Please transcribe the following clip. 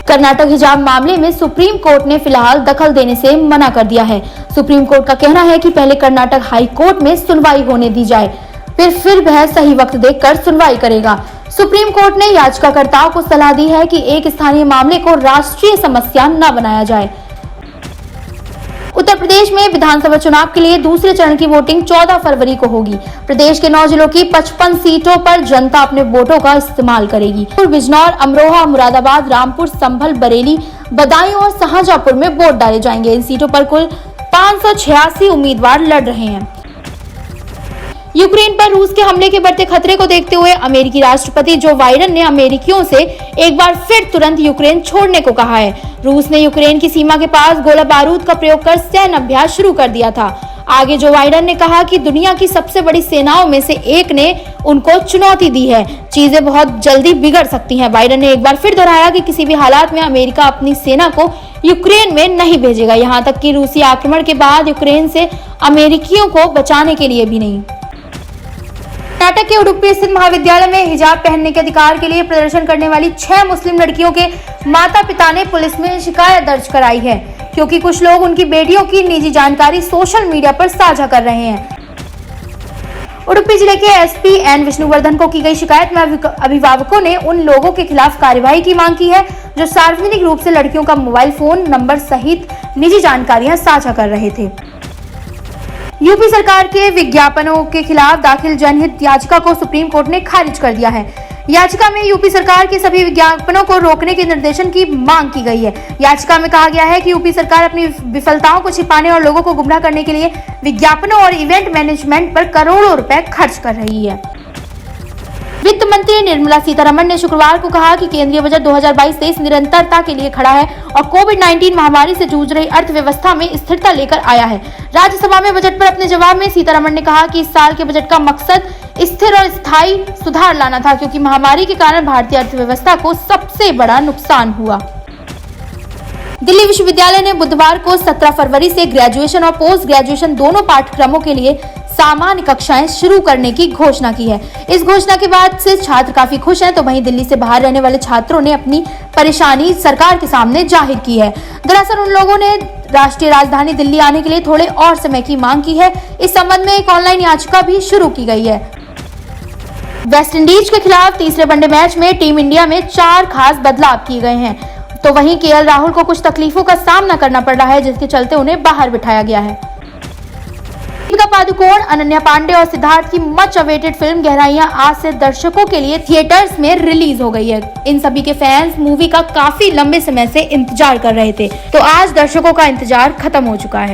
कर्नाटक हिजाब मामले में सुप्रीम कोर्ट ने फिलहाल दखल देने से मना कर दिया है। सुप्रीम कोर्ट का कहना है कि पहले कर्नाटक हाई कोर्ट में सुनवाई होने दी जाए, फिर वह सही वक्त देखकर सुनवाई करेगा। सुप्रीम कोर्ट ने याचिकाकर्ताओं को सलाह दी है कि एक स्थानीय मामले को राष्ट्रीय समस्या न बनाया जाए। उत्तर प्रदेश में विधानसभा चुनाव के लिए दूसरे चरण की वोटिंग 14 फरवरी को होगी। प्रदेश के 9 जिलों की 55 सीटों पर जनता अपने वोटों का इस्तेमाल करेगी। बिजनौर, अमरोहा, मुरादाबाद, रामपुर, संभल, बरेली, बदायूं और शाहजहांपुर में वोट डाले जाएंगे। इन सीटों पर कुल 586 उम्मीदवार लड़ रहे हैं। यूक्रेन पर रूस के हमले के बढ़ते खतरे को देखते हुए अमेरिकी राष्ट्रपति जो बाइडेन ने अमेरिकियों से एक बार फिर तुरंत यूक्रेन छोड़ने को कहा है। रूस ने यूक्रेन की सीमा के पास गोला बारूद का प्रयोग कर सैन्य अभ्यास शुरू कर दिया था। आगे जो बाइडेन ने कहा कि दुनिया की सबसे बड़ी सेनाओं में से एक ने उनको चुनौती दी है, चीजें बहुत जल्दी बिगड़ सकती हैं। बाइडेन ने एक बार फिर दोहराया कि किसी भी हालात में अमेरिका अपनी सेना को यूक्रेन में नहीं भेजेगा, यहाँ तक कि रूसी आक्रमण के बाद यूक्रेन से अमेरिकियों को बचाने के लिए भी नहीं। कर्नाटक के उडुपी स्थित महाविद्यालय में हिजाब पहनने के अधिकार के लिए प्रदर्शन करने वाली 6 मुस्लिम लड़कियों के माता-पिता ने पुलिस में शिकायत दर्ज कराई है, क्योंकि कुछ लोग उनकी बेटियों की निजी जानकारी सोशल मीडिया पर साझा कर रहे हैं। उडुपी जिले के एसपी एन विष्णुवर्धन को की गई शिकायत में अभिभावकों ने उन लोगों के खिलाफ कार्रवाई की मांग की है जो सार्वजनिक रूप से लड़कियों का मोबाइल फोन नंबर सहित निजी जानकारियां साझा कर रहे थे। यूपी सरकार के विज्ञापनों के खिलाफ दाखिल जनहित याचिका को सुप्रीम कोर्ट ने खारिज कर दिया है। याचिका में यूपी सरकार के सभी विज्ञापनों को रोकने के निर्देशन की मांग की गई है। याचिका में कहा गया है कि यूपी सरकार अपनी विफलताओं को छिपाने और लोगों को गुमराह करने के लिए विज्ञापनों और इवेंट मैनेजमेंट पर करोड़ों रुपए खर्च कर रही है। वित्त मंत्री निर्मला सीतारमण ने शुक्रवार को कहा कि केंद्रीय बजट 2022-23 निरंतरता के लिए खड़ा है और कोविड-19 महामारी से जूझ रही अर्थव्यवस्था में स्थिरता लेकर आया है। राज्यसभा में बजट पर अपने जवाब में सीतारमण ने कहा कि इस साल के बजट का मकसद स्थिर और स्थायी सुधार लाना था, क्योंकि महामारी के कारण भारतीय अर्थव्यवस्था को सबसे बड़ा नुकसान हुआ। दिल्ली विश्वविद्यालय ने बुधवार को 17 फरवरी से ग्रेजुएशन और पोस्ट ग्रेजुएशन दोनों पाठ्यक्रमों के लिए सामान्य कक्षाएं शुरू करने की घोषणा की है। इस घोषणा के बाद से छात्र काफी खुश हैं, तो वहीं दिल्ली से बाहर रहने वाले छात्रों ने अपनी परेशानी सरकार के सामने जाहिर की है। दरअसल उन लोगों ने राष्ट्रीय राजधानी दिल्ली आने के लिए थोड़े और समय की मांग की है। इस संबंध में एक ऑनलाइन याचिका भी शुरू की गई है। वेस्ट इंडीज के खिलाफ तीसरे वनडे मैच में टीम इंडिया में 4 खास बदलाव किए गए हैं, तो वहीं केएल राहुल को कुछ तकलीफों का सामना करना पड़ रहा है, जिसके चलते उन्हें बाहर बिठाया गया है। दीपिका पादुकोण, अनन्या पांडे और सिद्धार्थ की मच अवेटेड फिल्म गहराइयां आज से दर्शकों के लिए थिएटर्स में रिलीज हो गई है। इन सभी के फैंस मूवी का काफी लंबे समय से इंतजार कर रहे थे, तो आज दर्शकों का इंतजार खत्म हो चुका है।